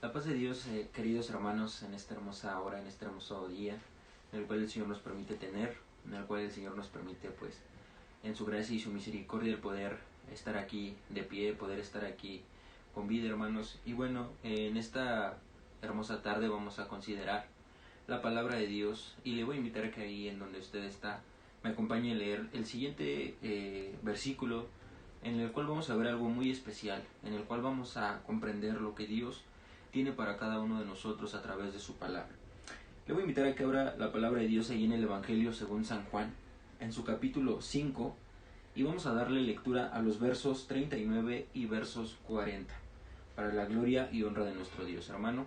La paz de Dios, queridos hermanos, en esta hermosa hora, en este hermoso día, en el cual el Señor nos permite tener, en el cual el Señor nos permite, pues, en su gracia y su misericordia, el poder estar aquí de pie, poder estar aquí con vida, hermanos. Y bueno, en esta hermosa tarde vamos a considerar la palabra de Dios, y le voy a invitar a que ahí en donde usted está me acompañe a leer el siguiente versículo, en el cual vamos a ver algo muy especial, en el cual vamos a comprender lo que Dios tiene para cada uno de nosotros a través de su palabra. Le voy a invitar a que abra la palabra de Dios ahí en el Evangelio según San Juan, en su capítulo 5, y vamos a darle lectura a los versos 39 y versos 40, para la gloria y honra de nuestro Dios. Hermano,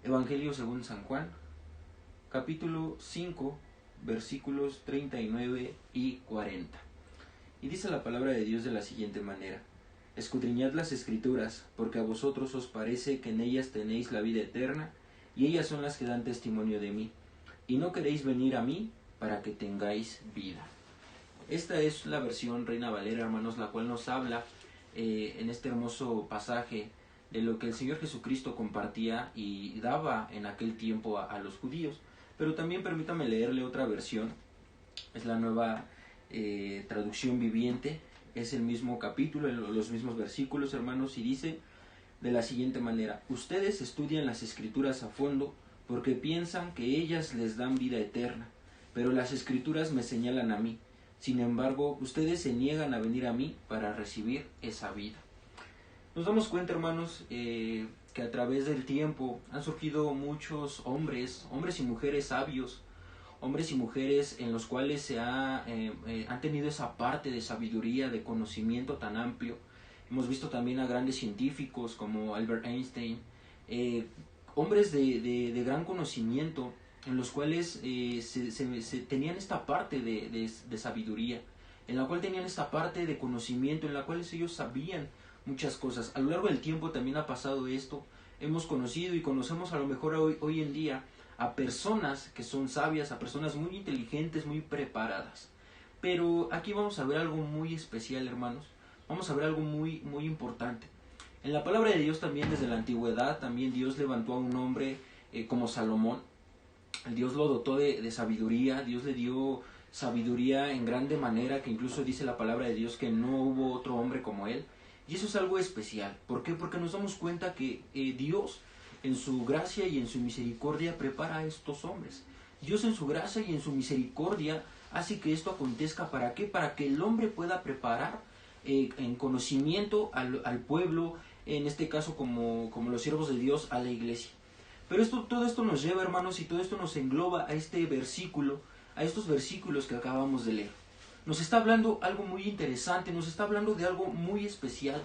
Evangelio según San Juan, capítulo 5, versículos 39 y 40. Y dice la palabra de Dios de la siguiente manera: escudriñad las Escrituras, porque a vosotros os parece que en ellas tenéis la vida eterna, y ellas son las que dan testimonio de mí, y no queréis venir a mí para que tengáis vida. Esta es la versión Reina Valera, hermanos, la cual nos habla en este hermoso pasaje de lo que el Señor Jesucristo compartía y daba en aquel tiempo a los judíos. Pero también permítame leerle otra versión, es la nueva traducción viviente, es el mismo capítulo, los mismos versículos, hermanos, y dice de la siguiente manera: ustedes estudian las Escrituras a fondo porque piensan que ellas les dan vida eterna, pero las Escrituras me señalan a mí. Sin embargo, ustedes se niegan a venir a mí para recibir esa vida. Nos damos cuenta, hermanos, que a través del tiempo han surgido muchos hombres y mujeres sabios, hombres y mujeres en los cuales han tenido esa parte de sabiduría, de conocimiento tan amplio. Hemos visto también a grandes científicos como Albert Einstein, hombres de gran conocimiento, en los cuales se tenían esta parte de sabiduría, en la cual tenían esta parte de conocimiento, en la cual ellos sabían muchas cosas. A lo largo del tiempo también ha pasado esto. Hemos conocido y conocemos a lo mejor hoy en día a personas que son sabias, a personas muy inteligentes, muy preparadas. Pero aquí vamos a ver algo muy especial, hermanos. Vamos a ver algo muy importante. En la palabra de Dios también, desde la antigüedad, también Dios levantó a un hombre como Salomón. Dios lo dotó de sabiduría, Dios le dio sabiduría en grande manera, que incluso dice la palabra de Dios que no hubo otro hombre como él. Y eso es algo especial. ¿Por qué? Porque nos damos cuenta que Dios, en su gracia y en su misericordia, prepara a estos hombres. Dios, en su gracia y en su misericordia, hace que esto acontezca. ¿Para qué? Para que el hombre pueda preparar en conocimiento al pueblo, en este caso como los siervos de Dios, a la iglesia. Pero todo esto nos lleva, hermanos, y todo esto nos engloba a este versículo, a estos versículos que acabamos de leer. Nos está hablando algo muy interesante, nos está hablando de algo muy especial,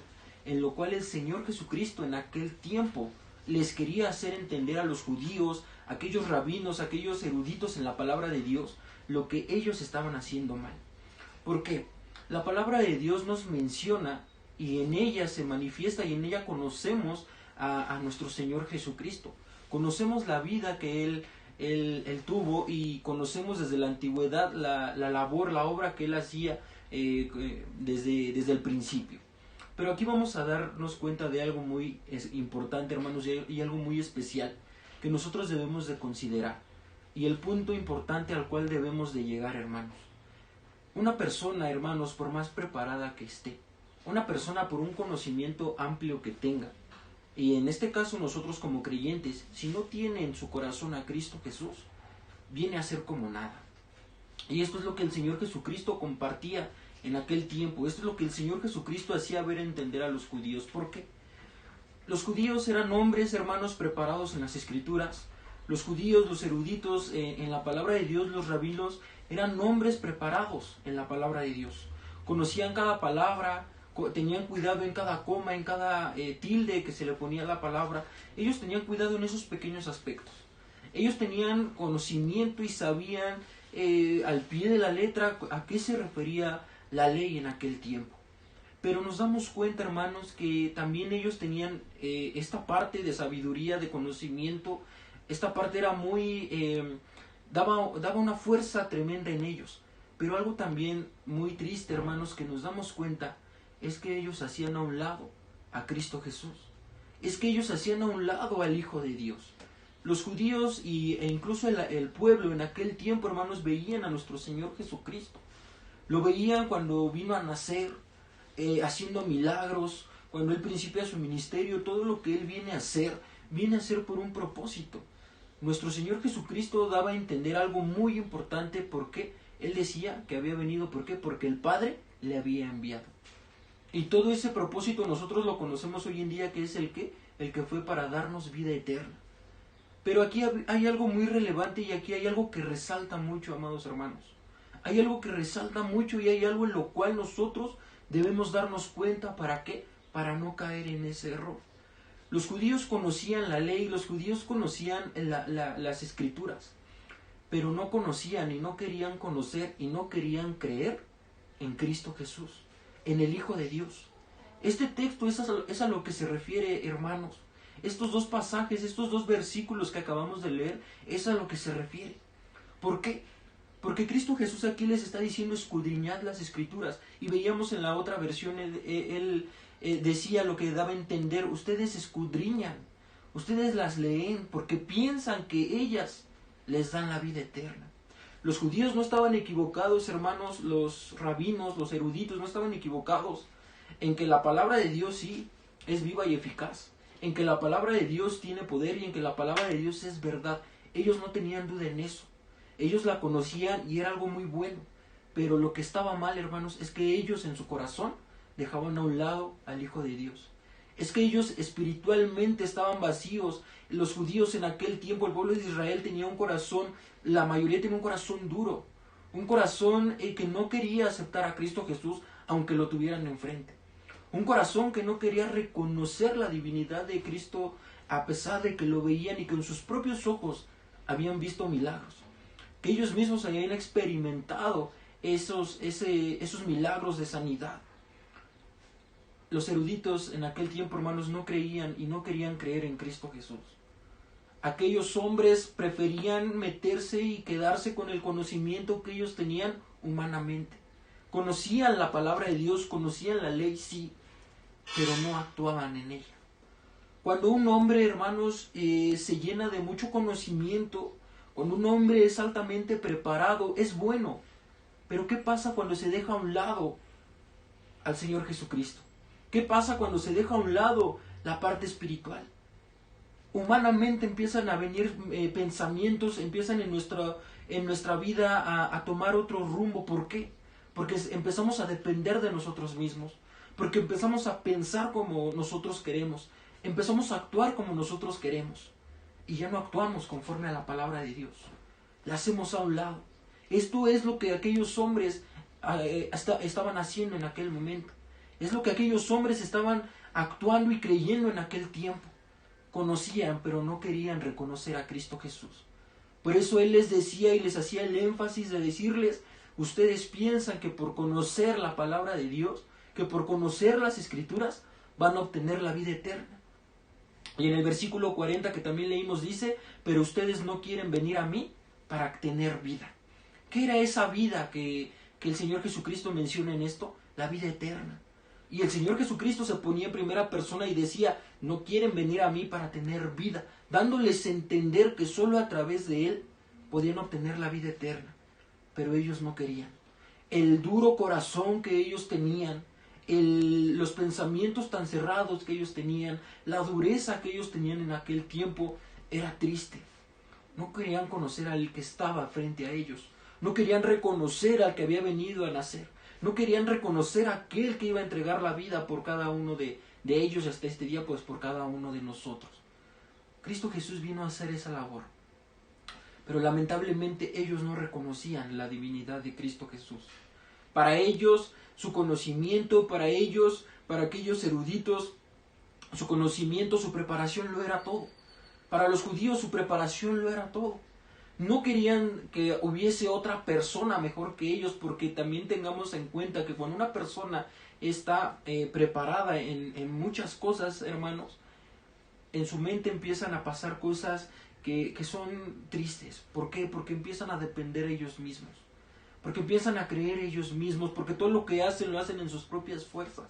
en lo cual el Señor Jesucristo en aquel tiempo les quería hacer entender a los judíos, aquellos rabinos, aquellos eruditos en la palabra de Dios, lo que ellos estaban haciendo mal. ¿Por qué? La palabra de Dios nos menciona, y en ella se manifiesta, y en ella conocemos a nuestro Señor Jesucristo. Conocemos la vida que Él tuvo, y conocemos desde la antigüedad la labor, la obra que Él hacía desde el principio. Pero aquí vamos a darnos cuenta de algo muy importante, hermanos, y algo muy especial que nosotros debemos de considerar, y el punto importante al cual debemos de llegar, hermanos. Una persona, hermanos, por más preparada que esté, una persona por un conocimiento amplio que tenga, y en este caso nosotros como creyentes, si no tiene en su corazón a Cristo Jesús, viene a ser como nada. Y esto es lo que el Señor Jesucristo compartía en aquel tiempo. Esto es lo que el Señor Jesucristo hacía ver entender a los judíos. ¿Por qué? Los judíos eran hombres, hermanos, preparados en las Escrituras. Los judíos, los eruditos en la palabra de Dios, los rabinos, eran hombres preparados en la palabra de Dios. Conocían cada palabra, tenían cuidado en cada coma, en cada tilde que se le ponía a la palabra. Ellos tenían cuidado en esos pequeños aspectos. Ellos tenían conocimiento y sabían al pie de la letra a qué se refería la ley en aquel tiempo. Pero nos damos cuenta, hermanos, que también ellos tenían esta parte de sabiduría, de conocimiento. Esta parte era daba una fuerza tremenda en ellos. Pero algo también muy triste, hermanos, que nos damos cuenta, es que ellos hacían a un lado a Cristo Jesús. es que ellos hacían a un lado al Hijo de Dios. Los judíos e incluso el pueblo en aquel tiempo, hermanos, veían a nuestro Señor Jesucristo. Lo veían cuando vino a nacer, haciendo milagros, cuando Él principia su ministerio. Todo lo que Él viene a hacer por un propósito. Nuestro Señor Jesucristo daba a entender algo muy importante. ¿Por qué? Él decía que había venido, ¿por qué? Porque el Padre le había enviado. Y todo ese propósito nosotros lo conocemos hoy en día, que es el que fue para darnos vida eterna. Pero aquí hay algo muy relevante, y aquí hay algo que resalta mucho, amados hermanos. Hay algo que resalta mucho, y hay algo en lo cual nosotros debemos darnos cuenta. ¿Para qué? Para no caer en ese error. Los judíos conocían la ley, los judíos conocían las escrituras, pero no conocían y no querían conocer y no querían creer en Cristo Jesús, en el Hijo de Dios. Este texto es a lo que se refiere, hermanos. Estos dos pasajes, estos dos versículos que acabamos de leer, es a lo que se refiere. ¿Por qué? Porque Cristo Jesús aquí les está diciendo: escudriñad las escrituras. Y veíamos en la otra versión, él decía lo que daba a entender: ustedes escudriñan, ustedes las leen porque piensan que ellas les dan la vida eterna. Los judíos no estaban equivocados, hermanos. Los rabinos, los eruditos no estaban equivocados en que la palabra de Dios sí es viva y eficaz, en que la palabra de Dios tiene poder y en que la palabra de Dios es verdad. Ellos no tenían duda en eso. Ellos la conocían y era algo muy bueno. Pero lo que estaba mal, hermanos, es que ellos en su corazón dejaban a un lado al Hijo de Dios. Es que ellos espiritualmente estaban vacíos. Los judíos en aquel tiempo, el pueblo de Israel, tenía un corazón, la mayoría tenía un corazón duro, un corazón que no quería aceptar a Cristo Jesús aunque lo tuvieran enfrente. Un corazón que no quería reconocer la divinidad de Cristo a pesar de que lo veían y que en sus propios ojos habían visto milagros, que ellos mismos habían experimentado esos milagros de sanidad. Los eruditos en aquel tiempo, hermanos, no creían y no querían creer en Cristo Jesús. Aquellos hombres preferían meterse y quedarse con el conocimiento que ellos tenían humanamente. Conocían la palabra de Dios, conocían la ley, sí, pero no actuaban en ella. Cuando un hombre, hermanos, se llena de mucho conocimiento, cuando un hombre es altamente preparado, es bueno. Pero ¿qué pasa cuando se deja a un lado al Señor Jesucristo? ¿Qué pasa cuando se deja a un lado la parte espiritual? Humanamente empiezan a venir pensamientos, empiezan en nuestra vida a tomar otro rumbo. ¿Por qué? Porque empezamos a depender de nosotros mismos, porque empezamos a pensar como nosotros queremos, empezamos a actuar como nosotros queremos, y ya no actuamos conforme a la palabra de Dios. La hacemos a un lado. Esto es lo que aquellos hombres estaban haciendo en aquel momento. Es lo que aquellos hombres estaban actuando y creyendo en aquel tiempo. Conocían, pero no querían reconocer a Cristo Jesús. Por eso Él les decía y les hacía el énfasis de decirles: ustedes piensan que por conocer la palabra de Dios, que por conocer las Escrituras, van a obtener la vida eterna. Y en el versículo 40 que también leímos dice: pero ustedes no quieren venir a mí para tener vida. ¿Qué era esa vida que el Señor Jesucristo menciona en esto? La vida eterna. Y el Señor Jesucristo se ponía en primera persona y decía: no quieren venir a mí para tener vida, dándoles a entender que solo a través de Él podían obtener la vida eterna. Pero ellos no querían. El duro corazón que ellos tenían, los pensamientos tan cerrados que ellos tenían, la dureza que ellos tenían en aquel tiempo, era triste. No querían conocer al que estaba frente a ellos. No querían reconocer al que había venido a nacer. No querían reconocer a aquel que iba a entregar la vida por cada uno de ellos, hasta este día, pues por cada uno de nosotros. Cristo Jesús vino a hacer esa labor. Pero lamentablemente ellos no reconocían la divinidad de Cristo Jesús. Para ellos, su conocimiento, para aquellos eruditos, su conocimiento, su preparación lo era todo. Para los judíos su preparación lo era todo. No querían que hubiese otra persona mejor que ellos, porque también tengamos en cuenta que cuando una persona está preparada en muchas cosas, hermanos, en su mente empiezan a pasar cosas que son tristes. ¿Por qué? Porque empiezan a depender ellos mismos, porque empiezan a creer ellos mismos, porque todo lo que hacen lo hacen en sus propias fuerzas.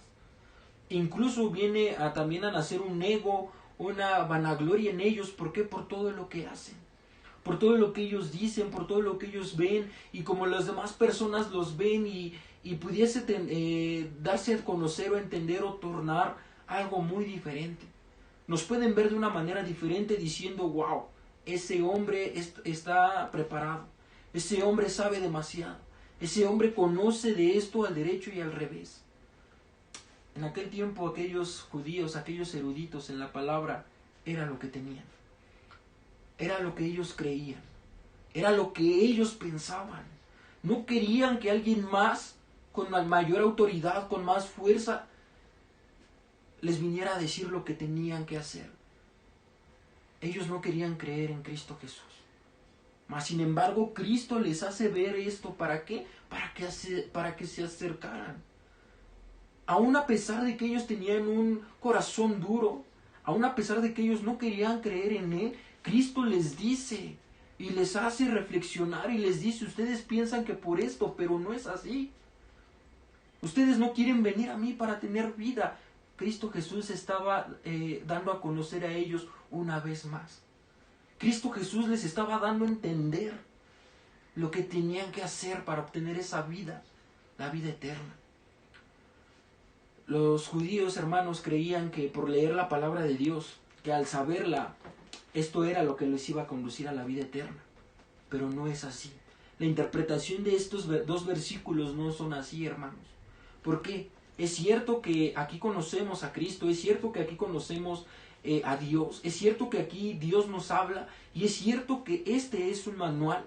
Incluso viene también a nacer un ego, una vanagloria en ellos. ¿Por qué? Por todo lo que hacen, por todo lo que ellos dicen, por todo lo que ellos ven, y como las demás personas los ven y pudiese darse a conocer o entender o tornar algo muy diferente. Nos pueden ver de una manera diferente diciendo, wow, ese hombre está preparado, ese hombre sabe demasiado, ese hombre conoce de esto al derecho y al revés. En aquel tiempo aquellos judíos, aquellos eruditos en la palabra, era lo que tenían. Era lo que ellos creían, era lo que ellos pensaban. No querían que alguien más, con mayor autoridad, con más fuerza, les viniera a decir lo que tenían que hacer. Ellos no querían creer en Cristo Jesús. Mas sin embargo, Cristo les hace ver esto. ¿Para qué? Para que se acercaran. Aún a pesar de que ellos tenían un corazón duro, aún a pesar de que ellos no querían creer en Él, Cristo les dice y les hace reflexionar y les dice, ustedes piensan que por esto, pero no es así. Ustedes no quieren venir a mí para tener vida. Cristo Jesús estaba dando a conocer a ellos una vez más. Cristo Jesús les estaba dando a entender lo que tenían que hacer para obtener esa vida, la vida eterna. Los judíos, hermanos, creían que por leer la palabra de Dios, que al saberla, esto era lo que les iba a conducir a la vida eterna. Pero no es así. La interpretación de estos dos versículos no son así, hermanos. ¿Por qué? Es cierto que aquí conocemos a Cristo, es cierto que aquí conocemos a Dios, es cierto que aquí Dios nos habla, y es cierto que este es un manual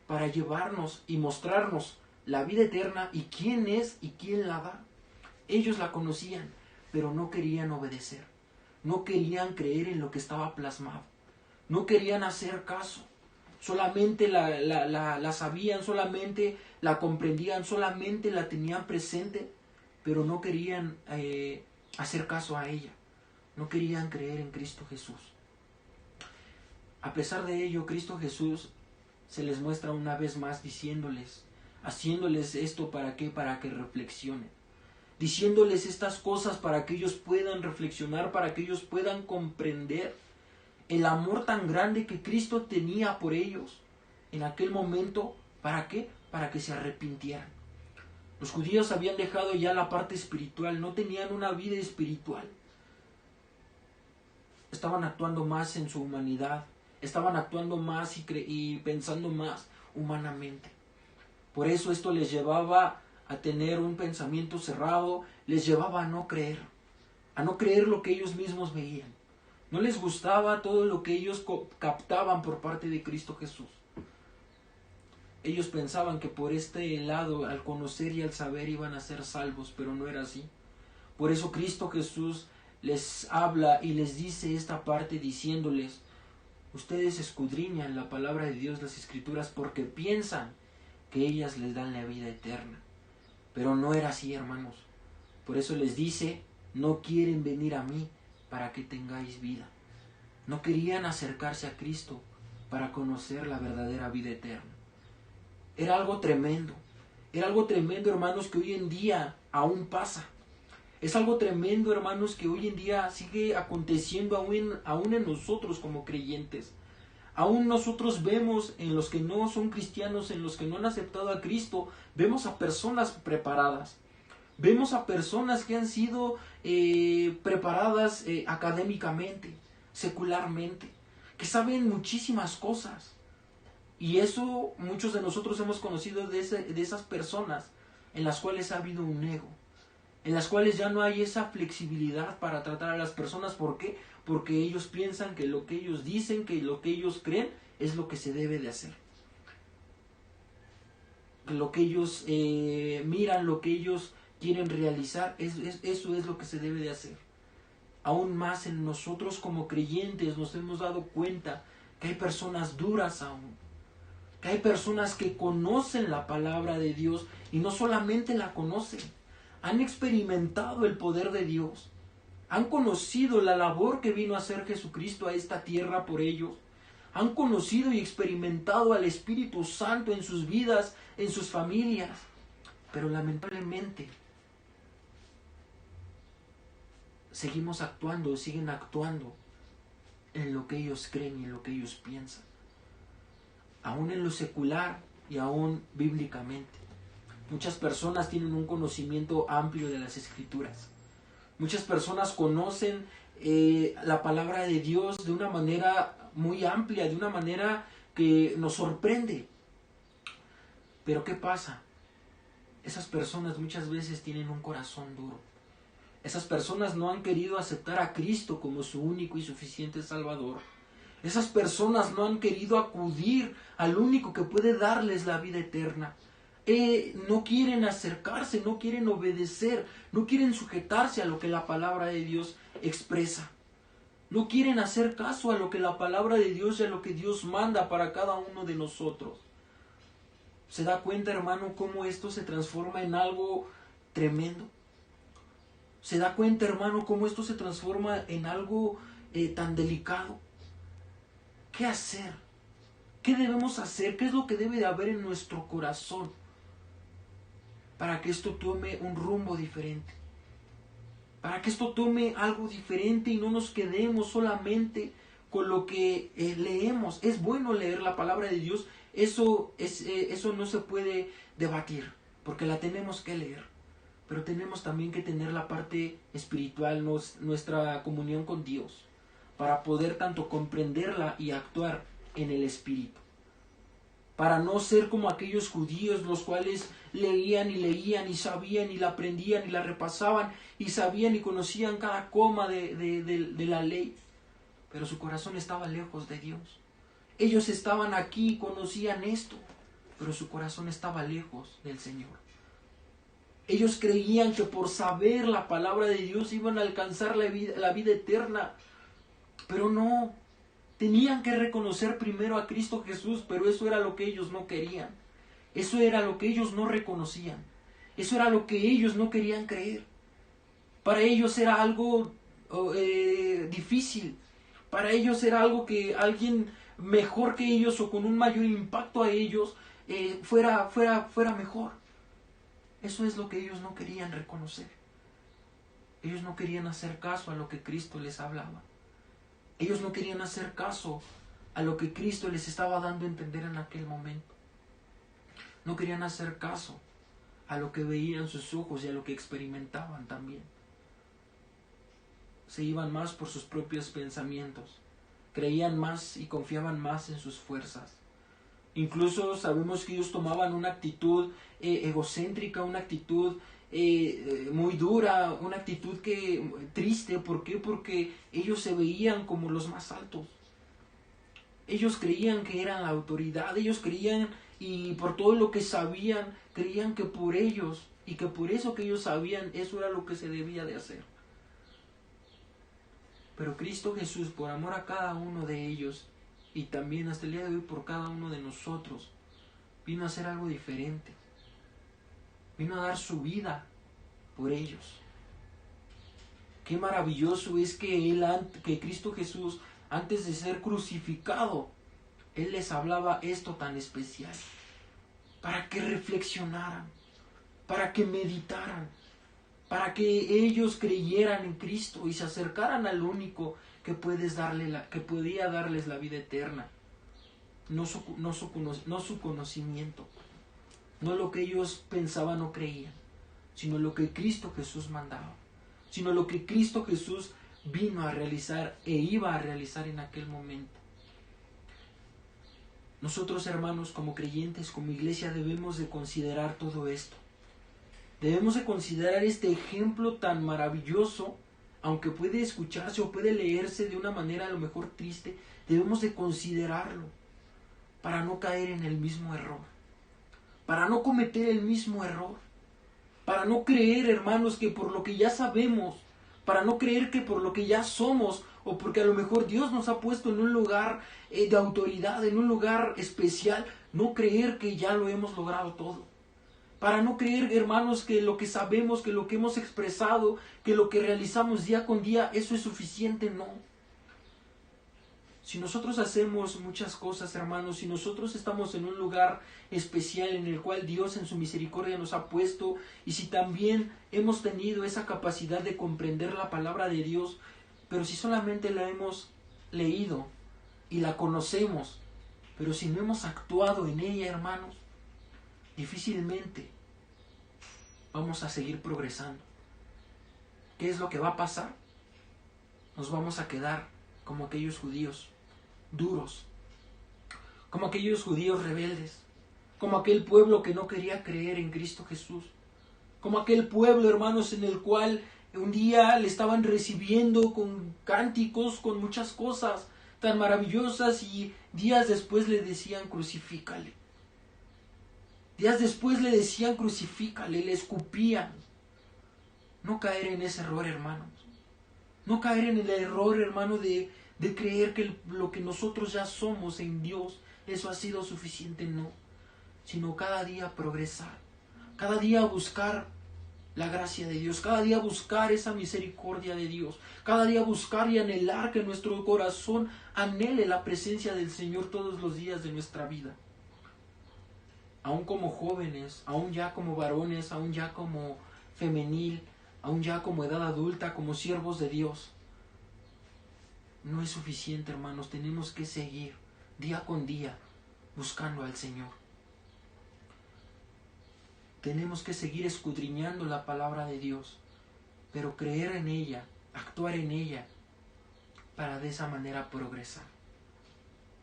para llevarnos y mostrarnos la vida eterna y quién es y quién la da. Ellos la conocían, pero no querían obedecer, no querían creer en lo que estaba plasmado, no querían hacer caso. Solamente la sabían, solamente la comprendían, solamente la tenían presente, pero no querían hacer caso a ella. No querían creer en Cristo Jesús. A pesar de ello, Cristo Jesús se les muestra una vez más diciéndoles, haciéndoles esto ¿para qué? Para que reflexionen. Diciéndoles estas cosas para que ellos puedan reflexionar, para que ellos puedan comprender el amor tan grande que Cristo tenía por ellos en aquel momento. ¿Para qué? Para que se arrepintieran. Los judíos habían dejado ya la parte espiritual, no tenían una vida espiritual. Estaban actuando más en su humanidad, estaban actuando más y pensando más humanamente. Por eso esto les llevaba a tener un pensamiento cerrado, les llevaba a no creer lo que ellos mismos veían. No les gustaba todo lo que ellos captaban por parte de Cristo Jesús. Ellos pensaban que por este lado, al conocer y al saber, iban a ser salvos, pero no era así. Por eso Cristo Jesús les habla y les dice esta parte diciéndoles, ustedes escudriñan la palabra de Dios, las Escrituras, porque piensan que ellas les dan la vida eterna. Pero no era así, hermanos. Por eso les dice, no quieren venir a mí para que tengáis vida. No querían acercarse a Cristo para conocer la verdadera vida eterna. Era algo tremendo, hermanos, que hoy en día aún pasa. Es algo tremendo, hermanos, que hoy en día sigue aconteciendo aún en nosotros como creyentes. Aún nosotros vemos en los que no son cristianos, en los que no han aceptado a Cristo, vemos a personas preparadas. Vemos a personas que han sido preparadas académicamente, secularmente, que saben muchísimas cosas. Y eso muchos de nosotros hemos conocido de esas personas en las cuales ha habido un ego, en las cuales ya no hay esa flexibilidad para tratar a las personas. ¿Por qué? Porque ellos piensan que lo que ellos dicen, que lo que ellos creen, es lo que se debe de hacer. Lo que ellos miran, lo que ellos quieren realizar, eso es lo que se debe de hacer. Aún más en nosotros como creyentes nos hemos dado cuenta que hay personas duras aún, que hay personas que conocen la palabra de Dios y no solamente la conocen, han experimentado el poder de Dios, han conocido la labor que vino a hacer Jesucristo a esta tierra por ellos, han conocido y experimentado al Espíritu Santo en sus vidas, en sus familias, pero lamentablemente seguimos actuando, siguen actuando en lo que ellos creen y en lo que ellos piensan, aún en lo secular y aún bíblicamente. Muchas personas tienen un conocimiento amplio de las Escrituras. Muchas personas conocen la palabra de Dios de una manera muy amplia, de una manera que nos sorprende. Pero ¿qué pasa? Esas personas muchas veces tienen un corazón duro. Esas personas no han querido aceptar a Cristo como su único y suficiente Salvador. Esas personas no han querido acudir al único que puede darles la vida eterna. No quieren acercarse, no quieren obedecer, no quieren sujetarse a lo que la palabra de Dios expresa. No quieren hacer caso a lo que la palabra de Dios y a lo que Dios manda para cada uno de nosotros. ¿Se da cuenta, hermano, cómo esto se transforma en algo tremendo? ¿Se da cuenta, hermano, cómo esto se transforma en algo tan delicado? ¿Qué hacer? ¿Qué debemos hacer? ¿Qué es lo que debe de haber en nuestro corazón para que esto tome un rumbo diferente? Para que esto tome algo diferente y no nos quedemos solamente con lo que leemos. Es bueno leer la palabra de Dios, eso no se puede debatir, porque la tenemos que leer. Pero tenemos también que tener la parte espiritual, nuestra comunión con Dios, para poder tanto comprenderla y actuar en el Espíritu. Para no ser como aquellos judíos, los cuales leían y sabían y la aprendían y la repasaban y sabían y conocían cada coma de la ley, pero su corazón estaba lejos de Dios. Ellos estaban aquí, conocían esto, pero su corazón estaba lejos del Señor. Ellos creían que por saber la palabra de Dios iban a alcanzar la vida eterna, pero no. Tenían que reconocer primero a Cristo Jesús, pero eso era lo que ellos no querían. Eso era lo que ellos no reconocían. Eso era lo que ellos no querían creer. Para ellos era algo difícil. Para ellos era algo que alguien mejor que ellos o con un mayor impacto a ellos fuera mejor. Eso es lo que ellos no querían reconocer. Ellos no querían hacer caso a lo que Cristo les hablaba. Ellos no querían hacer caso a lo que Cristo les estaba dando a entender en aquel momento. No querían hacer caso a lo que veían sus ojos y a lo que experimentaban también. Se iban más por sus propios pensamientos. Creían más y confiaban más en sus fuerzas. Incluso sabemos que ellos tomaban una actitud egocéntrica, una actitud muy dura, una actitud triste. ¿Por qué? Porque ellos se veían como los más altos. Ellos creían que eran la autoridad, ellos creían, y por todo lo que sabían, creían que por ellos, y que por eso que ellos sabían, eso era lo que se debía de hacer. Pero Cristo Jesús, por amor a cada uno de ellos, y también hasta el día de hoy por cada uno de nosotros, vino a hacer algo diferente. Vino a dar su vida por ellos. Qué maravilloso es que Cristo Jesús, antes de ser crucificado, Él les hablaba esto tan especial, para que reflexionaran, para que meditaran, para que ellos creyeran en Cristo y se acercaran al único que podía darles la vida eterna. No su conocimiento, no lo que ellos pensaban o creían, sino lo que Cristo Jesús mandaba, sino lo que Cristo Jesús vino a realizar e iba a realizar en aquel momento. Nosotros, hermanos, como creyentes, como iglesia, debemos de considerar todo esto. Debemos de considerar este ejemplo tan maravilloso, aunque puede escucharse o puede leerse de una manera a lo mejor triste, debemos de considerarlo para no caer en el mismo error, para no cometer el mismo error, para no creer, hermanos, que por lo que ya sabemos, para no creer que por lo que ya somos, o porque a lo mejor Dios nos ha puesto en un lugar de autoridad, en un lugar especial, no creer que ya lo hemos logrado todo. Para no creer, hermanos, que lo que sabemos, que lo que hemos expresado, que lo que realizamos día con día, eso es suficiente, no. Si nosotros hacemos muchas cosas, hermanos, si nosotros estamos en un lugar especial en el cual Dios en su misericordia nos ha puesto, y si también hemos tenido esa capacidad de comprender la palabra de Dios, pero si solamente la hemos leído y la conocemos, pero si no hemos actuado en ella, hermanos, difícilmente vamos a seguir progresando. ¿Qué es lo que va a pasar? Nos vamos a quedar como aquellos judíos duros, como aquellos judíos rebeldes, como aquel pueblo que no quería creer en Cristo Jesús, como aquel pueblo, hermanos, en el cual un día le estaban recibiendo con cánticos, con muchas cosas tan maravillosas, y días después le decían crucifícale. Días después le decían crucifícale, le escupían. No caer en ese error, hermanos. No caer en el error, hermano, de creer que lo que nosotros ya somos en Dios, eso ha sido suficiente, no. Sino cada día progresar, cada día buscar la gracia de Dios, cada día buscar esa misericordia de Dios, cada día buscar y anhelar que nuestro corazón anhele la presencia del Señor todos los días de nuestra vida. Aún como jóvenes, aún ya como varones, aún ya como femenil, aún ya como edad adulta, como siervos de Dios. No es suficiente, hermanos, tenemos que seguir día con día buscando al Señor. Tenemos que seguir escudriñando la palabra de Dios, pero creer en ella, actuar en ella, para de esa manera progresar.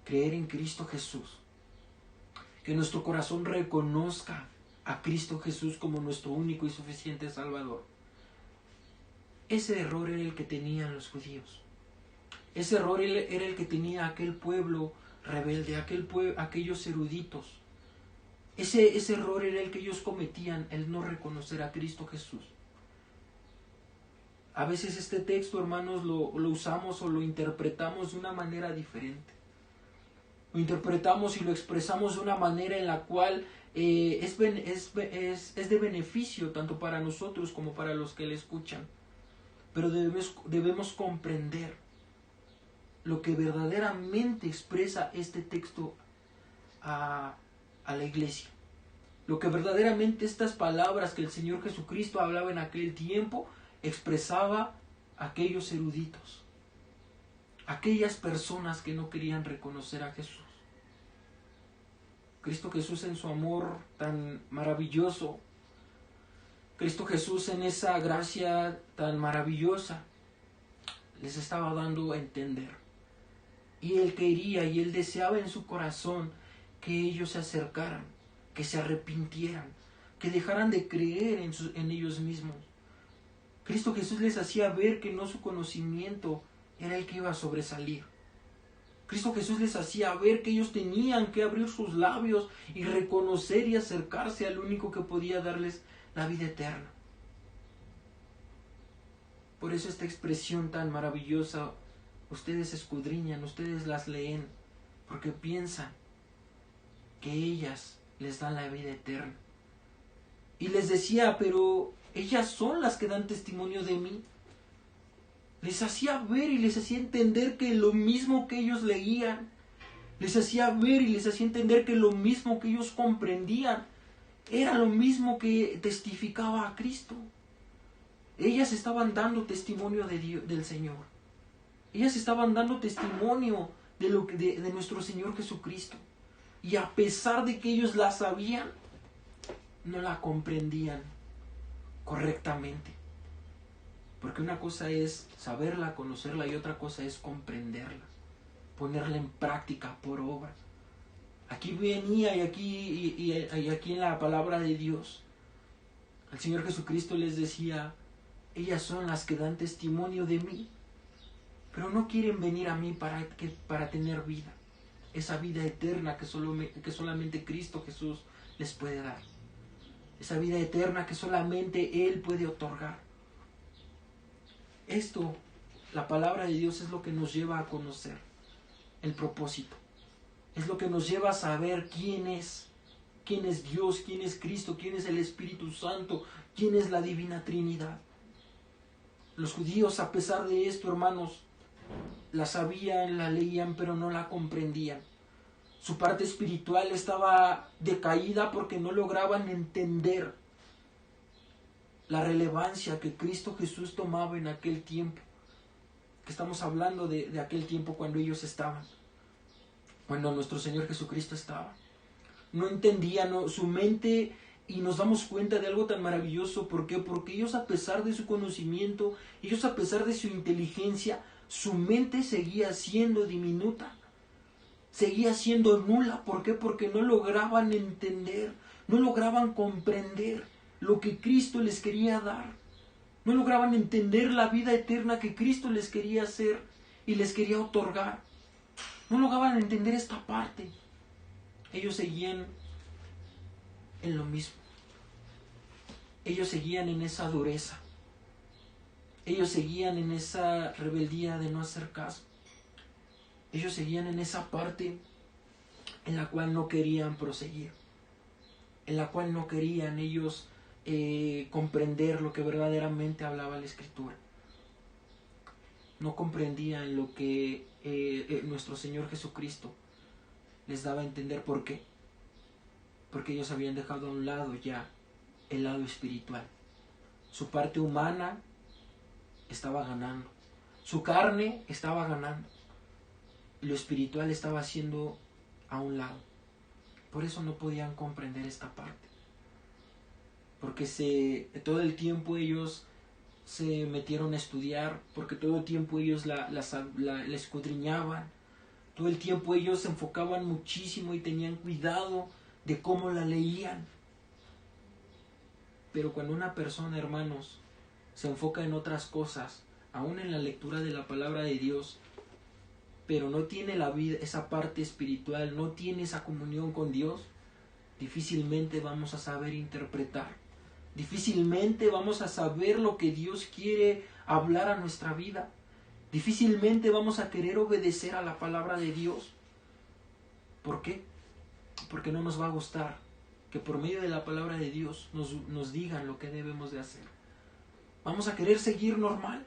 Creer en Cristo Jesús. Que nuestro corazón reconozca a Cristo Jesús como nuestro único y suficiente Salvador. Ese error era el que tenían los judíos. Ese error era el que tenía aquel pueblo rebelde, aquellos eruditos. Ese error era el que ellos cometían, el no reconocer a Cristo Jesús. A veces este texto, hermanos, lo usamos o lo interpretamos de una manera diferente. Lo interpretamos y lo expresamos de una manera en la cual es de beneficio tanto para nosotros como para los que le escuchan. Pero debemos comprender lo que verdaderamente expresa este texto a la iglesia. Lo que verdaderamente estas palabras que el Señor Jesucristo hablaba en aquel tiempo expresaba a aquellos eruditos, aquellas personas que no querían reconocer a Jesús. Cristo Jesús en su amor tan maravilloso, Cristo Jesús en esa gracia tan maravillosa, les estaba dando a entender. Y Él quería y Él deseaba en su corazón que ellos se acercaran, que se arrepintieran, que dejaran de creer en ellos mismos. Cristo Jesús les hacía ver que no su conocimiento era el que iba a sobresalir. Cristo Jesús les hacía ver que ellos tenían que abrir sus labios y reconocer y acercarse al único que podía darles la vida eterna. Por eso esta expresión tan maravillosa, ustedes escudriñan, ustedes las leen, porque piensan que ellas les dan la vida eterna. Y les decía, pero ellas son las que dan testimonio de mí. Les hacía ver y les hacía entender que lo mismo que ellos leían, les hacía ver y les hacía entender que lo mismo que ellos comprendían, era lo mismo que testificaba a Cristo. Ellas estaban dando testimonio de Dios, del Señor. Ellas estaban dando testimonio de nuestro Señor Jesucristo. Y a pesar de que ellos la sabían, no la comprendían correctamente. Porque una cosa es saberla, conocerla, y otra cosa es comprenderla, ponerla en práctica por obra. Aquí venía y aquí en la palabra de Dios, el Señor Jesucristo les decía, ellas son las que dan testimonio de mí, pero no quieren venir a mí para tener vida, esa vida eterna que solamente Cristo Jesús les puede dar, esa vida eterna que solamente Él puede otorgar. Esto, la palabra de Dios, es lo que nos lleva a conocer el propósito. Es lo que nos lleva a saber quién es Dios, quién es Cristo, quién es el Espíritu Santo, quién es la Divina Trinidad. Los judíos, a pesar de esto, hermanos, la sabían, la leían, pero no la comprendían. Su parte espiritual estaba decaída porque no lograban entender la relevancia que Cristo Jesús tomaba en aquel tiempo. Que estamos hablando de aquel tiempo cuando ellos estaban, cuando nuestro Señor Jesucristo estaba. No entendían su mente, y nos damos cuenta de algo tan maravilloso. ¿Por qué? Porque ellos, a pesar de su conocimiento, ellos, a pesar de su inteligencia, su mente seguía siendo diminuta, seguía siendo nula. ¿Por qué? Porque no lograban entender, no lograban comprender lo que Cristo les quería dar. No lograban entender la vida eterna que Cristo les quería hacer y les quería otorgar. No lograban entender esta parte. Ellos seguían en lo mismo. Ellos seguían en esa dureza. Ellos seguían en esa rebeldía de no hacer caso. Ellos seguían en esa parte en la cual no querían proseguir, en la cual no querían ellos comprender lo que verdaderamente hablaba la Escritura. No comprendían lo que nuestro Señor Jesucristo les daba a entender. ¿Por qué? Porque ellos habían dejado a un lado ya el lado espiritual. Su parte humana estaba ganando, su carne estaba ganando, y lo espiritual estaba haciendo a un lado. Por eso no podían comprender esta parte, porque todo el tiempo ellos se metieron a estudiar, porque todo el tiempo ellos la escudriñaban, todo el tiempo ellos se enfocaban muchísimo y tenían cuidado de cómo la leían. Pero cuando una persona, hermanos, se enfoca en otras cosas, aún en la lectura de la palabra de Dios, pero no tiene la vida, esa parte espiritual, no tiene esa comunión con Dios, difícilmente vamos a saber interpretar, difícilmente vamos a saber lo que Dios quiere hablar a nuestra vida, difícilmente vamos a querer obedecer a la palabra de Dios. ¿Por qué? Porque no nos va a gustar que por medio de la palabra de Dios nos digan lo que debemos de hacer. Vamos a querer seguir normal.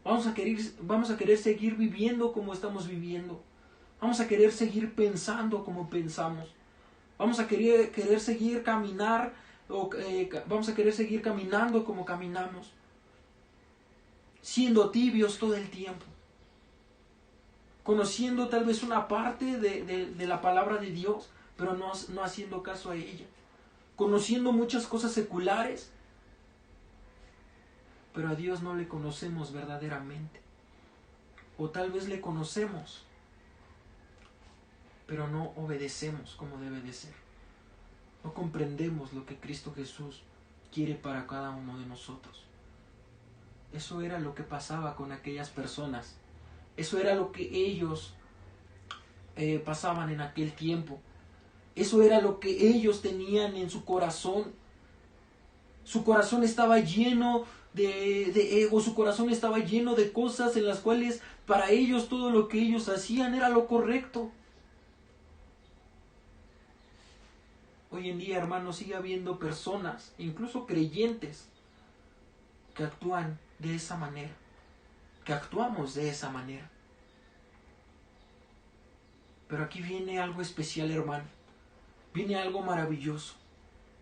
Vamos a querer seguir viviendo como estamos viviendo. Vamos a querer seguir pensando como pensamos. Vamos a querer seguir caminar, vamos a querer seguir caminando como caminamos. Siendo tibios todo el tiempo. Conociendo tal vez una parte de la palabra de Dios, pero no haciendo caso a ella. Conociendo muchas cosas seculares, pero a Dios no le conocemos verdaderamente. O tal vez le conocemos, pero no obedecemos como debe de ser. No comprendemos lo que Cristo Jesús quiere para cada uno de nosotros. Eso era lo que pasaba con aquellas personas. Eso era lo que ellos pasaban en aquel tiempo. Eso era lo que ellos tenían en su corazón. Su corazón estaba lleno de ego, su corazón estaba lleno de cosas en las cuales para ellos todo lo que ellos hacían era lo correcto. Hoy en día, hermanos, sigue habiendo personas, incluso creyentes, que actúan de esa manera, que actuamos de esa manera. Pero aquí viene algo especial, hermano. Viene algo maravilloso.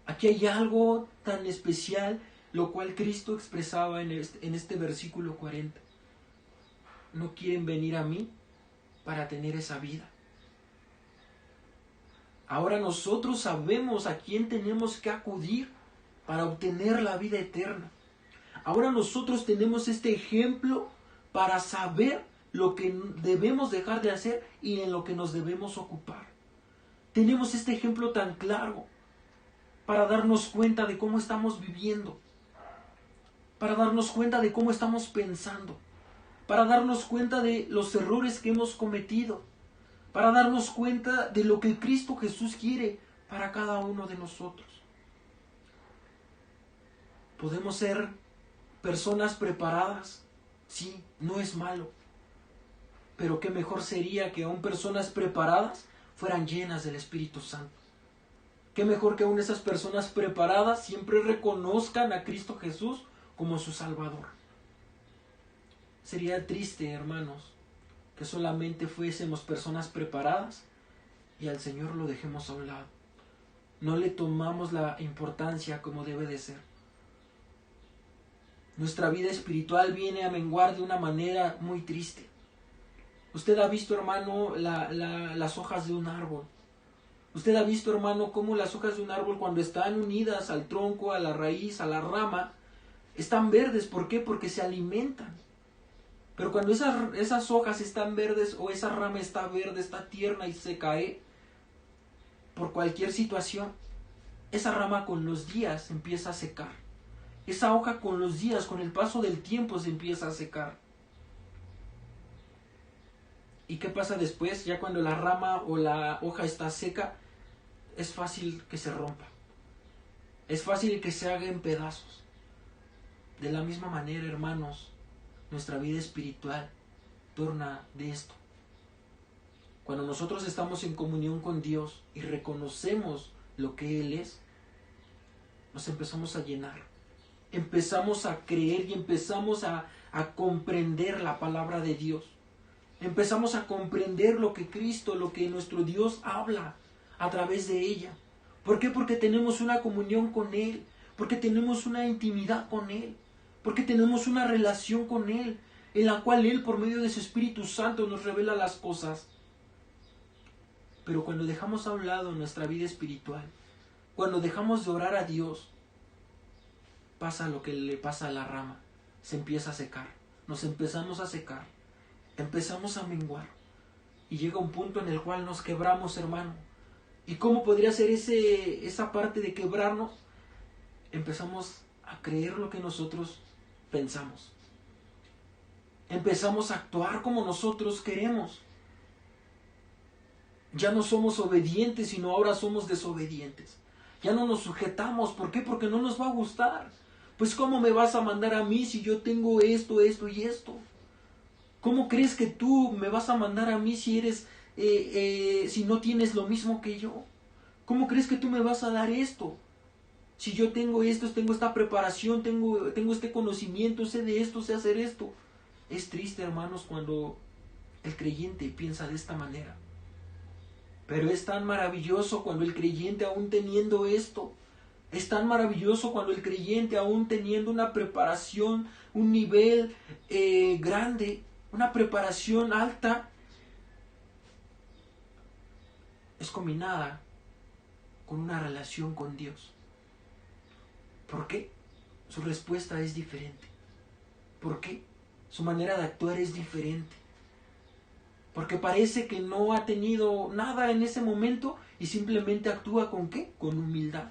Aquí hay algo tan especial, lo cual Cristo expresaba en este versículo 40. No quieren venir a mí para tener esa vida. Ahora nosotros sabemos a quién tenemos que acudir para obtener la vida eterna. Ahora nosotros tenemos este ejemplo para saber lo que debemos dejar de hacer y en lo que nos debemos ocupar. Tenemos este ejemplo tan claro para darnos cuenta de cómo estamos viviendo, para darnos cuenta de cómo estamos pensando, para darnos cuenta de los errores que hemos cometido, para darnos cuenta de lo que Cristo Jesús quiere para cada uno de nosotros. Podemos ser personas preparadas, sí, no es malo, pero qué mejor sería que aún personas preparadas fueran llenas del Espíritu Santo. Qué mejor que aún esas personas preparadas siempre reconozcan a Cristo Jesús como su Salvador. Sería triste, hermanos, que solamente fuésemos personas preparadas y al Señor lo dejemos a un lado. No le tomamos la importancia como debe de ser. Nuestra vida espiritual viene a menguar de una manera muy triste. Usted ha visto, hermano, las hojas de un árbol. Usted ha visto, hermano, cómo las hojas de un árbol, cuando están unidas al tronco, a la raíz, a la rama, están verdes. ¿Por qué? Porque se alimentan. Pero cuando esas hojas están verdes, o esa rama está verde, está tierna y se cae por cualquier situación, esa rama con los días empieza a secar. Esa hoja con los días, con el paso del tiempo, se empieza a secar. ¿Y qué pasa después? Ya cuando la rama o la hoja está seca, es fácil que se rompa. Es fácil que se haga en pedazos. De la misma manera, hermanos, nuestra vida espiritual torna de esto. Cuando nosotros estamos en comunión con Dios y reconocemos lo que Él es, nos empezamos a llenar. Empezamos a creer y empezamos a comprender la palabra de Dios. Empezamos a comprender lo que Cristo, lo que nuestro Dios habla a través de ella. ¿Por qué? Porque tenemos una comunión con Él, porque tenemos una intimidad con Él, porque tenemos una relación con Él, en la cual Él, por medio de su Espíritu Santo, nos revela las cosas. Pero cuando dejamos a un lado nuestra vida espiritual, cuando dejamos de orar a Dios, pasa lo que le pasa a la rama. Se empieza a secar. Nos empezamos a secar. Empezamos a menguar. Y llega un punto en el cual nos quebramos, hermano. ¿Y cómo podría ser esa parte de quebrarnos? Empezamos a creer lo que nosotros pensamos. Empezamos a actuar como nosotros queremos. Ya no somos obedientes, sino ahora somos desobedientes. Ya no nos sujetamos. ¿Por qué? Porque no nos va a gustar. Pues ¿cómo me vas a mandar a mí si yo tengo esto, esto y esto? ¿Cómo crees que tú me vas a mandar a mí si eres, si no tienes lo mismo que yo? ¿Cómo crees que tú me vas a dar esto? Si yo tengo esto, tengo esta preparación, tengo este conocimiento, sé de esto, sé hacer esto. Es triste, hermanos, cuando el creyente piensa de esta manera. Pero es tan maravilloso cuando el creyente, aún teniendo esto, es tan maravilloso cuando el creyente, aún teniendo una preparación, un nivel grande, una preparación alta, es combinada con una relación con Dios. ¿Por qué? Su respuesta es diferente. ¿Por qué? Su manera de actuar es diferente. Porque parece que no ha tenido nada en ese momento y simplemente actúa ¿con qué? Con humildad.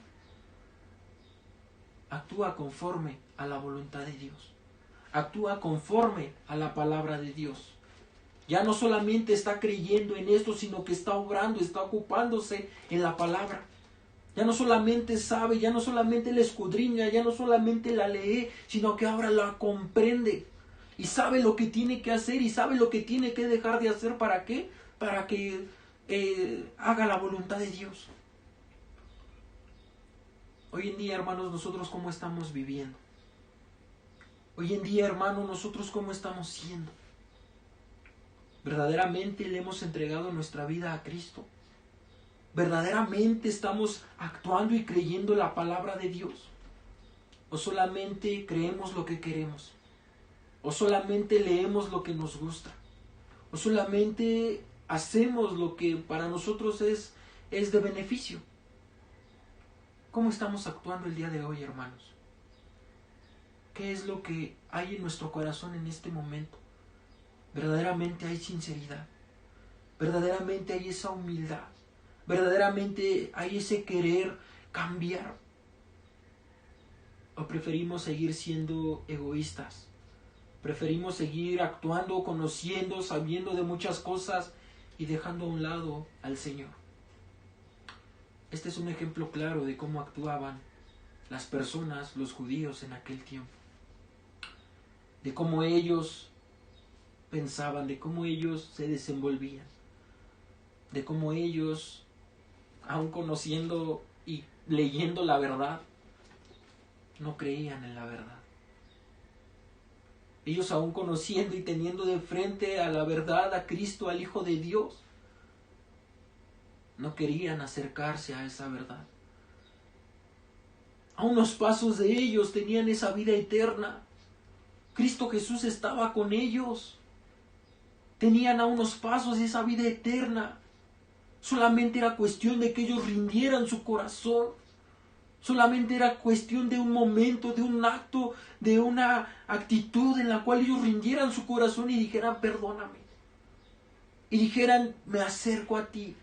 Actúa conforme a la voluntad de Dios. Actúa conforme a la palabra de Dios. Ya no solamente está creyendo en esto, sino que está obrando, está ocupándose en la palabra. Ya no solamente sabe, ya no solamente la escudriña, ya no solamente la lee, sino que ahora la comprende. Y sabe lo que tiene que hacer y sabe lo que tiene que dejar de hacer. ¿Para qué? Para que haga la voluntad de Dios. Hoy en día, hermanos, nosotros ¿cómo estamos viviendo? Hoy en día, hermanos, nosotros ¿cómo estamos siendo? ¿Verdaderamente le hemos entregado nuestra vida a Cristo? ¿Verdaderamente estamos actuando y creyendo la palabra de Dios? ¿O solamente creemos lo que queremos? ¿O solamente leemos lo que nos gusta? ¿O solamente hacemos lo que para nosotros es de beneficio? ¿Cómo estamos actuando el día de hoy, hermanos? ¿Qué es lo que hay en nuestro corazón en este momento? ¿Verdaderamente hay sinceridad? ¿Verdaderamente hay esa humildad? ¿Verdaderamente hay ese querer cambiar? ¿O preferimos seguir siendo egoístas? ¿Preferimos seguir actuando, conociendo, sabiendo de muchas cosas y dejando a un lado al Señor? Este es un ejemplo claro de cómo actuaban las personas, los judíos en aquel tiempo. De cómo ellos pensaban, de cómo ellos se desenvolvían. De cómo ellos, aun conociendo y leyendo la verdad, no creían en la verdad. Ellos aún conociendo y teniendo de frente a la verdad, a Cristo, al Hijo de Dios, no querían acercarse a esa verdad. A unos pasos de ellos tenían esa vida eterna. Cristo Jesús estaba con ellos. Tenían a unos pasos de esa vida eterna. Solamente era cuestión de que ellos rindieran su corazón. Solamente era cuestión de un momento, de un acto, de una actitud en la cual ellos rindieran su corazón y dijeran, perdóname. Y dijeran, me acerco a ti.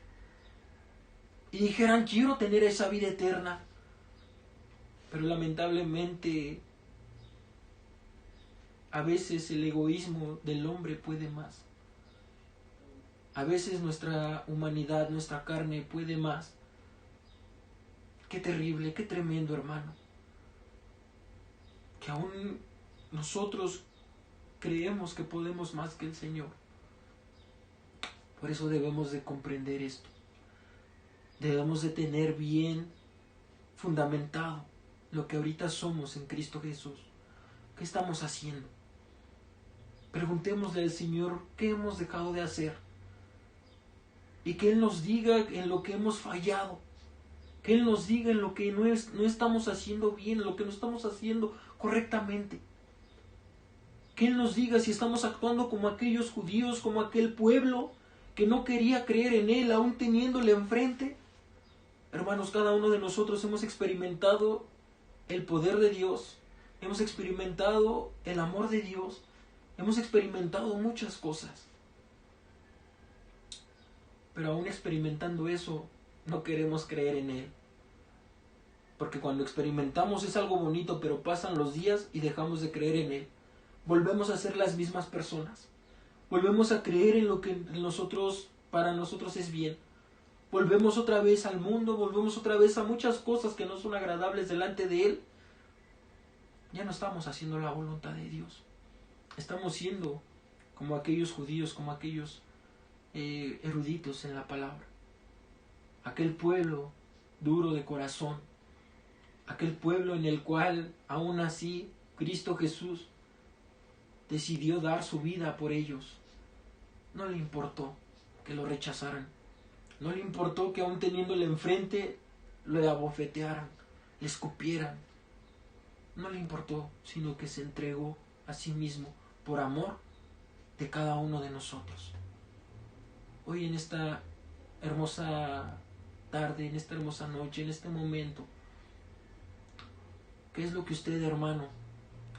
Y dijeran, quiero tener esa vida eterna. Pero lamentablemente, a veces el egoísmo del hombre puede más. A veces nuestra humanidad, nuestra carne puede más. Qué terrible, qué tremendo, hermano. Que aún nosotros creemos que podemos más que el Señor. Por eso debemos de comprender esto. Debemos de tener bien fundamentado lo que ahorita somos en Cristo Jesús. ¿Qué estamos haciendo? Preguntémosle al Señor qué hemos dejado de hacer. Y que Él nos diga en lo que hemos fallado. Que Él nos diga en lo que no estamos haciendo bien, en lo que no estamos haciendo correctamente. Que Él nos diga si estamos actuando como aquellos judíos, como aquel pueblo que no quería creer en Él, aún teniéndole enfrente. Hermanos, cada uno de nosotros hemos experimentado el poder de Dios, hemos experimentado el amor de Dios, hemos experimentado muchas cosas. Pero aún experimentando eso, no queremos creer en Él. Porque cuando experimentamos es algo bonito, pero pasan los días y dejamos de creer en Él. Volvemos a ser las mismas personas. Volvemos a creer en lo que para nosotros es bien. Volvemos otra vez al mundo, volvemos otra vez a muchas cosas que no son agradables delante de Él. Ya no estamos haciendo la voluntad de Dios. Estamos siendo como aquellos judíos, como aquellos eruditos en la palabra. Aquel pueblo duro de corazón. Aquel pueblo en el cual, aún así, Cristo Jesús decidió dar su vida por ellos. No le importó que lo rechazaran. No le importó que aún teniéndole enfrente, le abofetearan, le escupieran. No le importó, sino que se entregó a sí mismo por amor de cada uno de nosotros. Hoy en esta hermosa tarde, en esta hermosa noche, en este momento, ¿qué es lo que usted, hermano,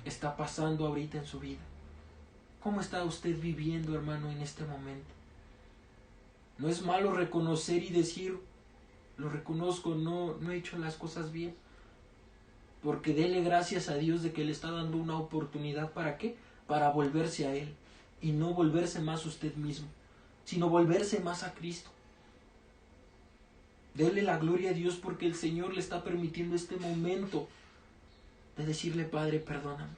está pasando ahorita en su vida? ¿Cómo está usted viviendo, hermano, en este momento? No es malo reconocer y decir, lo reconozco, no he hecho las cosas bien. Porque dele gracias a Dios de que le está dando una oportunidad. ¿Para qué? Para volverse a Él. Y no volverse más usted mismo, sino volverse más a Cristo. Dele la gloria a Dios porque el Señor le está permitiendo este momento de decirle, Padre, perdóname.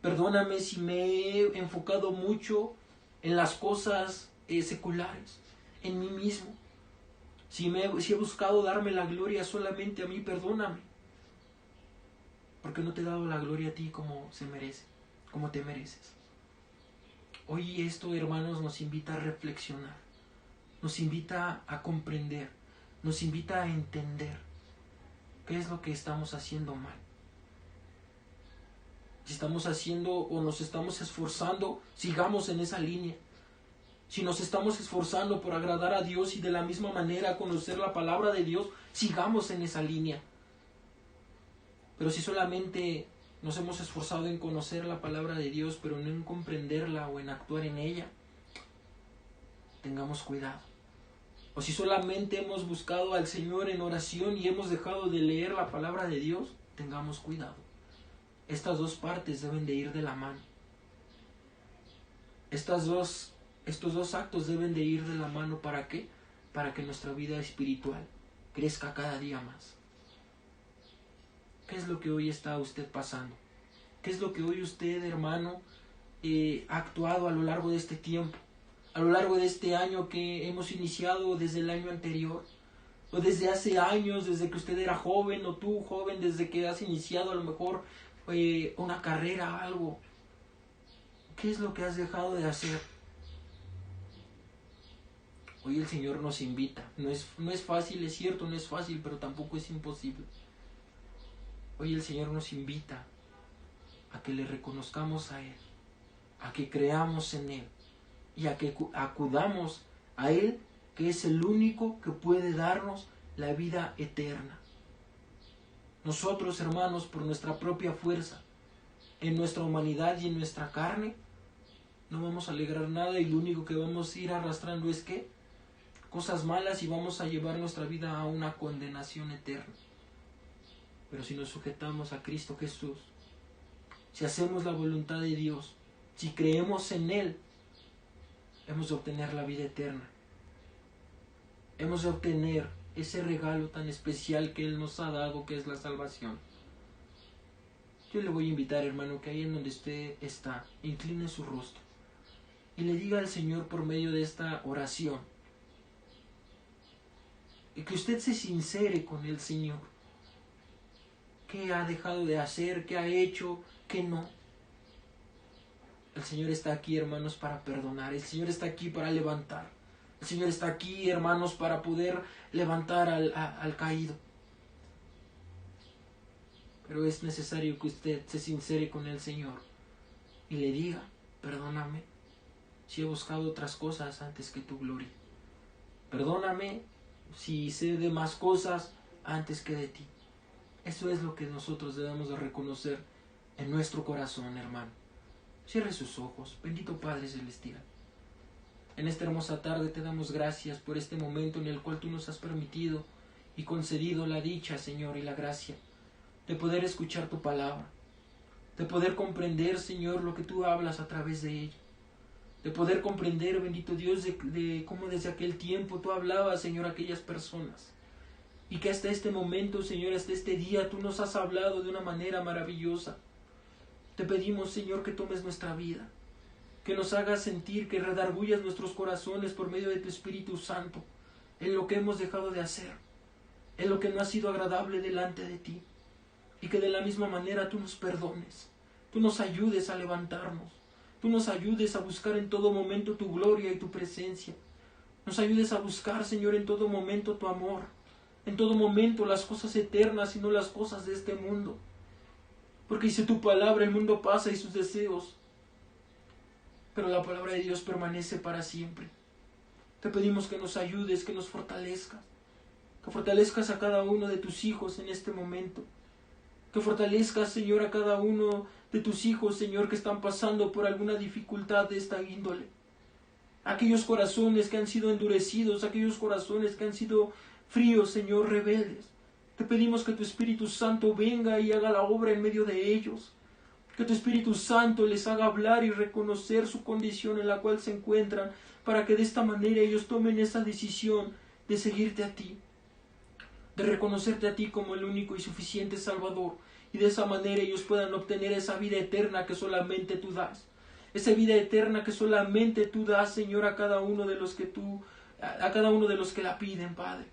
Perdóname si me he enfocado mucho en las cosas seculares, en mí mismo. Si he buscado darme la gloria solamente a mí, perdóname. Porque no te he dado la gloria a ti como se merece, como te mereces. Hoy esto, hermanos, nos invita a reflexionar, nos invita a comprender, nos invita a entender qué es lo que estamos haciendo mal. Si estamos haciendo o nos estamos esforzando, sigamos en esa línea. Si nos estamos esforzando por agradar a Dios y de la misma manera conocer la palabra de Dios, sigamos en esa línea. Pero si solamente nos hemos esforzado en conocer la palabra de Dios, pero no en comprenderla o en actuar en ella, tengamos cuidado. O si solamente hemos buscado al Señor en oración y hemos dejado de leer la palabra de Dios, tengamos cuidado. Estas dos partes deben de ir de la mano. Estos dos actos deben de ir de la mano. ¿Para qué? Para que nuestra vida espiritual crezca cada día más. ¿Qué es lo que hoy está usted pasando? ¿Qué es lo que hoy usted, hermano, ha actuado a lo largo de este tiempo? A lo largo de este año que hemos iniciado desde el año anterior. O desde hace años, desde que usted era joven, o tú joven, desde que has iniciado a lo mejor una carrera, algo. ¿Qué es lo que has dejado de hacer? Hoy el Señor nos invita. No es fácil, es cierto, no es fácil, pero tampoco es imposible. Hoy el Señor nos invita a que le reconozcamos a Él, a que creamos en Él y a que acudamos a Él, que es el único que puede darnos la vida eterna. Nosotros, hermanos, por nuestra propia fuerza, en nuestra humanidad y en nuestra carne, no vamos a lograr nada, y lo único que vamos a ir arrastrando es ¿qué? Cosas malas, y vamos a llevar nuestra vida a una condenación eterna. Pero si nos sujetamos a Cristo Jesús, si hacemos la voluntad de Dios, si creemos en Él, hemos de obtener la vida eterna. Hemos de obtener ese regalo tan especial que Él nos ha dado, que es la salvación. Yo le voy a invitar, hermano, que ahí en donde usted está, incline su rostro y le diga al Señor por medio de esta oración, y que usted se sincere con el Señor. ¿Qué ha dejado de hacer? ¿Qué ha hecho? ¿Qué no? El Señor está aquí, hermanos, para perdonar. El Señor está aquí para levantar. El Señor está aquí, hermanos, para poder levantar al caído. Pero es necesario que usted se sincere con el Señor y le diga, perdóname si he buscado otras cosas antes que tu gloria. Perdóname si sé de más cosas antes que de ti. Eso es lo que nosotros debemos de reconocer en nuestro corazón, hermano. Cierre sus ojos. Bendito Padre Celestial. En esta hermosa tarde te damos gracias por este momento en el cual tú nos has permitido y concedido la dicha, Señor, y la gracia de poder escuchar tu palabra, de poder comprender, Señor, lo que tú hablas a través de ella, de poder comprender, bendito Dios, de cómo desde aquel tiempo tú hablabas, Señor, a aquellas personas, y que hasta este momento, Señor, hasta este día, tú nos has hablado de una manera maravillosa. Te pedimos, Señor, que tomes nuestra vida, que nos hagas sentir, que redargullas nuestros corazones por medio de tu Espíritu Santo, en lo que hemos dejado de hacer, en lo que no ha sido agradable delante de ti, y que de la misma manera tú nos perdones, tú nos ayudes a levantarnos, tú nos ayudes a buscar en todo momento tu gloria y tu presencia, nos ayudes a buscar, Señor, en todo momento tu amor, en todo momento las cosas eternas y no las cosas de este mundo. Porque dice tu palabra, el mundo pasa y sus deseos, pero la palabra de Dios permanece para siempre. Te pedimos que nos ayudes, que nos fortalezcas, que fortalezcas a cada uno de tus hijos en este momento, que fortalezcas, Señor, a cada uno de tus hijos, Señor, que están pasando por alguna dificultad de esta índole. Aquellos corazones que han sido endurecidos, aquellos corazones que han sido fríos, Señor, rebeldes. Te pedimos que tu Espíritu Santo venga y haga la obra en medio de ellos. Que tu Espíritu Santo les haga hablar y reconocer su condición en la cual se encuentran, para que de esta manera ellos tomen esa decisión de seguirte a ti, de reconocerte a ti como el único y suficiente Salvador, y de esa manera ellos puedan obtener esa vida eterna que solamente tú das. Esa vida eterna que solamente tú das, Señor, a cada uno de los que la piden, Padre.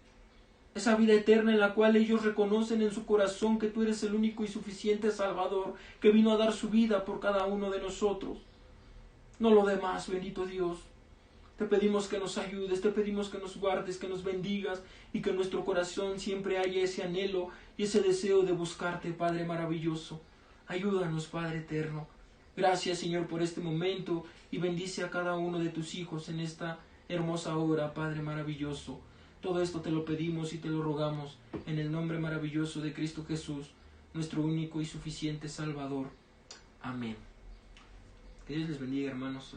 Esa vida eterna en la cual ellos reconocen en su corazón que tú eres el único y suficiente Salvador, que vino a dar su vida por cada uno de nosotros. No lo demás, bendito Dios. Te pedimos que nos ayudes, te pedimos que nos guardes, que nos bendigas, y que en nuestro corazón siempre haya ese anhelo y ese deseo de buscarte, Padre maravilloso. Ayúdanos, Padre eterno. Gracias, Señor, por este momento, y bendice a cada uno de tus hijos en esta hermosa hora, Padre maravilloso. Todo esto te lo pedimos y te lo rogamos en el nombre maravilloso de Cristo Jesús, nuestro único y suficiente Salvador. Amén. Que Dios les bendiga, hermanos.